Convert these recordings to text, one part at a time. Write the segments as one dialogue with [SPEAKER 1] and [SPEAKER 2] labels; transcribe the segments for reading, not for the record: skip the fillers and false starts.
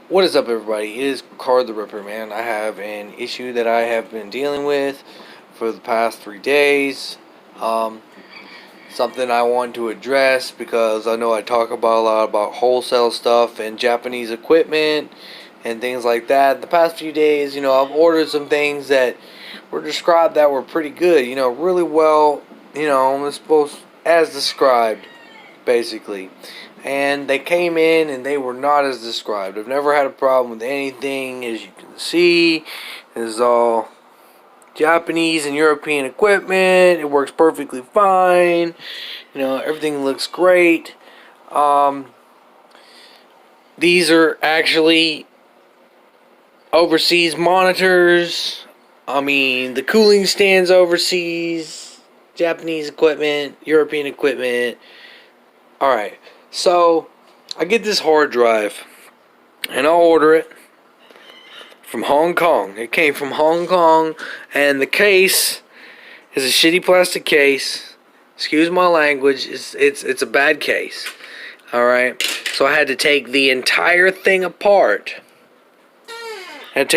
[SPEAKER 1] What is up, everybody? It is Card the Ripper, man. I have an issue that I have been dealing with for the past 3 days. Something I want to address because I know I talk about a lot about wholesale stuff and Japanese equipment and things like that. The past few days, I've ordered some things that were described that were pretty good, really well, as described, basically. And they came in and they were not as described. I've never had a problem with anything, as you can see. This is all Japanese and European equipment. It works perfectly fine. Everything looks great. These are actually overseas monitors. The cooling stands overseas. Japanese equipment, European equipment. Alright, so I get this hard drive and I'll order it from Hong Kong. It came from Hong Kong, and the case is a shitty plastic case. Excuse my language, it's a bad case. Alright, so I had to take the entire thing apart. Take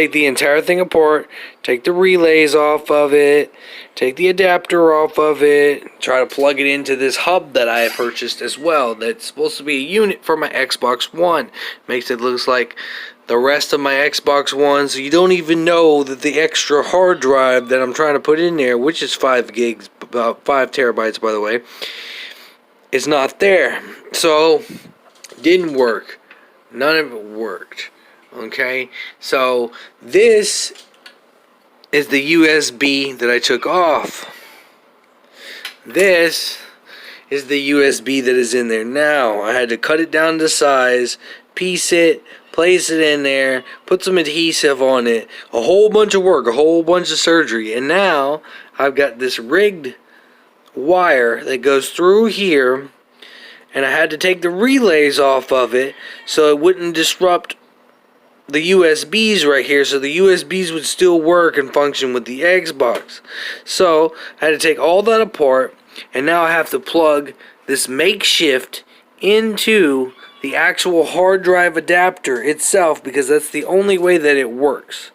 [SPEAKER 1] the relays off of it, take the adapter off of it, try to plug it into this hub that I purchased as well. That's supposed to be a unit for my Xbox One. Makes it look like the rest of my Xbox One, so you don't even know that the extra hard drive that I'm trying to put in there, which is 5 gigs, about 5 terabytes by the way, is not there. So, didn't work. None of it worked. Okay, so this is the USB that I took off. This is the USB that is in there now. I had to cut it down to size, piece it, place it in there, put some adhesive on it, a whole bunch of work, a whole bunch of surgery, and now I've got this rigged wire that goes through here, and I had to take the relays off of it so it wouldn't disrupt the USBs right here, so the USBs would still work and function with the Xbox. So I had to take all that apart, and now I have to plug this makeshift into the actual hard drive adapter itself, because that's the only way that it works.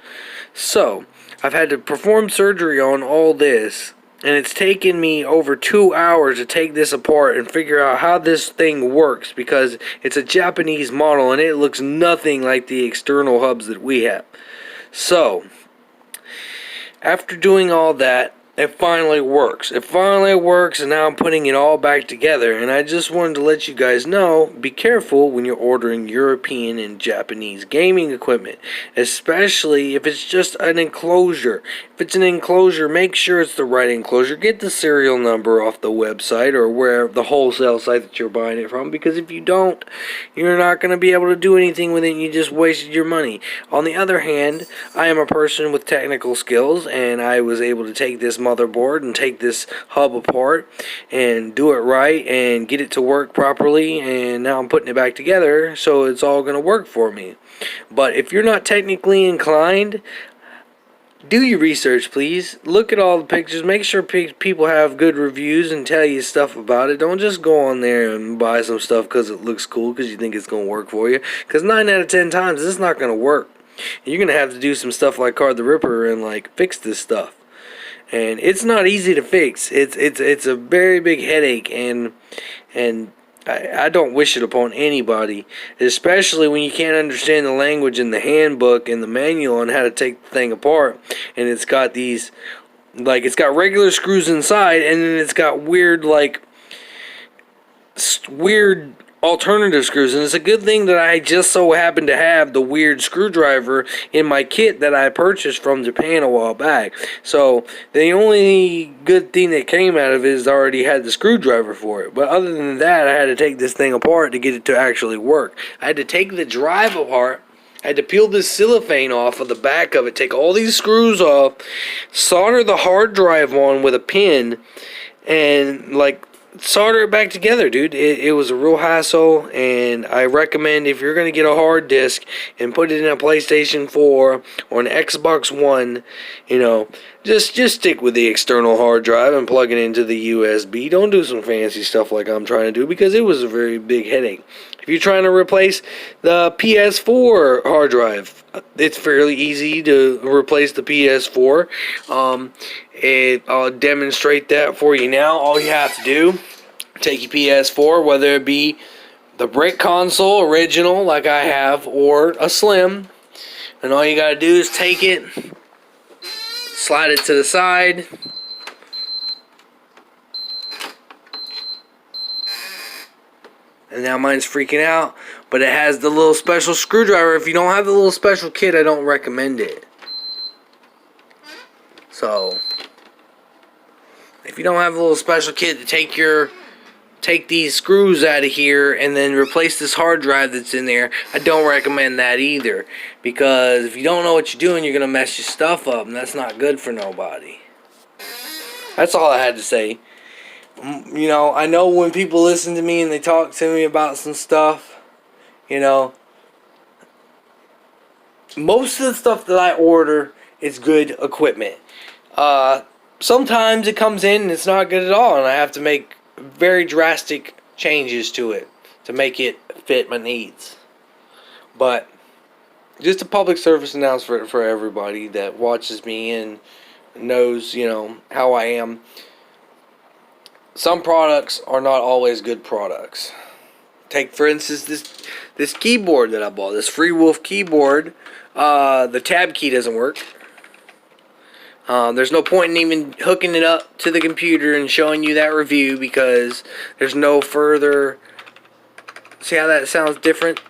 [SPEAKER 1] So I've had to perform surgery on all this, and it's taken me over 2 hours to take this apart and figure out how this thing works, because it's a Japanese model and it looks nothing like the external hubs that we have. So, after doing all that, it finally works. It finally works, and now I'm putting it all back together. And I just wanted to let you guys know, be careful when you're ordering European and Japanese gaming equipment, especially if it's just an enclosure. If it's an enclosure, make sure it's the right enclosure. Get the serial number off the website or where the wholesale site that you're buying it from, because if you don't, you're not going to be able to do anything with it, and you just wasted your money. On the other hand, I am a person with technical skills, and I was able to take this motherboard and take this hub apart and do it right and get it to work properly, and now I'm putting it back together so it's all going to work for me. But if you're not technically inclined, do your research, please. Look at all the pictures. Make sure people have good reviews and tell you stuff about it. Don't just go on there and buy some stuff because it looks cool, because you think it's going to work for you. Because 9 out of 10 times, it's not going to work. You're going to have to do some stuff like Card the Ripper and fix this stuff. And it's not easy to fix. It's a very big headache, and I don't wish it upon anybody, especially when you can't understand the language in the handbook and the manual on how to take the thing apart. And it's got these, it's got regular screws inside, and then it's got weird alternative screws. And it's a good thing that I just so happen to have the weird screwdriver in my kit that I purchased from Japan a while back. So the only good thing that came out of it is I already had the screwdriver for it. But other than that, I had to take this thing apart to get it to actually work. I had to take the drive apart. I had to peel this cellophane off of the back of it, take all these screws off, solder the hard drive on with a pin, and solder it back together, dude. It was a real hassle, and I recommend if you're going to get a hard disk and put it in a PlayStation 4 or an Xbox One, you know, just stick with the external hard drive and plug it into the USB. Don't do some fancy stuff like I'm trying to do, because it was a very big headache. If you're trying to replace the PS4 hard drive, it's fairly easy to replace the PS4. I'll demonstrate that for you now. All you have to do, take your PS4, whether it be the brick console original like I have or a slim, and all you gotta do is take it, slide it to the side, and now mine's freaking out, but it has the little special screwdriver. If you don't have the little special kit, I don't recommend it. So if you don't have a little special kit to take these screws out of here and then replace this hard drive that's in there, I don't recommend that either, because if you don't know what you're doing, you're gonna mess your stuff up, and that's not good for nobody. That's all I had to say. You know, I know when people listen to me and they talk to me about some stuff, you know, most of the stuff that I order is good equipment. Sometimes it comes in and it's not good at all, and I have to make very drastic changes to it to make it fit my needs. But just a public service announcement for everybody that watches me and knows, you know, how I am. Some products are not always good products. Take, for instance, this keyboard that I bought, this Free Wolf keyboard. The tab key doesn't work. There's no point in even hooking it up to the computer and showing you that review, because there's no further... See how that sounds different?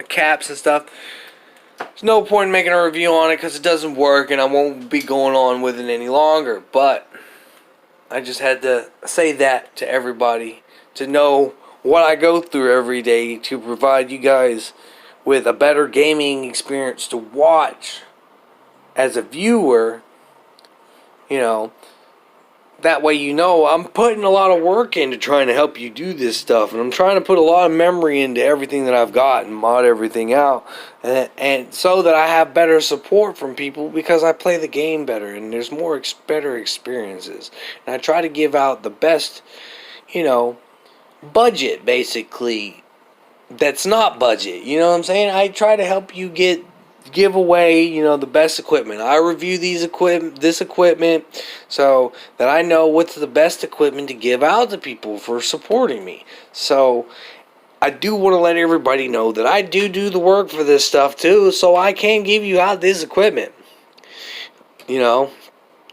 [SPEAKER 1] Caps and stuff. There's no point in making a review on it because it doesn't work, and I won't be going on with it any longer. But I just had to say that to everybody, to know what I go through every day to provide you guys with a better gaming experience to watch as a viewer. You know, that way you know I'm putting a lot of work into trying to help you do this stuff, and I'm trying to put a lot of memory into everything that I've got and mod everything out, and so that I have better support from people, because I play the game better and there's better experiences, and I try to give out the best, you know, budget basically that's not budget. You know what I'm saying? I try to help you give away, you know, the best equipment. I review this equipment so that I know what's the best equipment to give out to people for supporting me. So I do want to let everybody know that I do the work for this stuff too, so I can give you out this equipment. You know,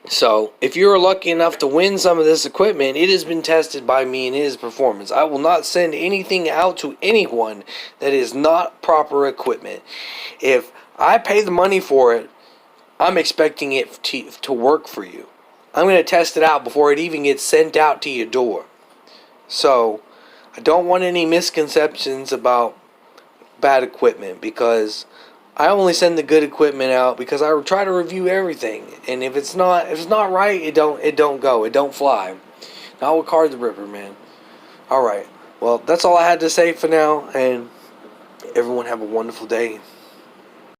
[SPEAKER 1] so if you're lucky enough to win some of this equipment, it has been tested by me and his performance. I will not send anything out to anyone that is not proper equipment. If I pay the money for it, I'm expecting it to work for you. I'm going to test it out before it even gets sent out to your door. So I don't want any misconceptions about bad equipment, because I only send the good equipment out because I try to review everything, and if it's not right, it don't go, it don't fly. Not with Card the Ripper, man. All right, well, that's all I had to say for now, and everyone have a wonderful day.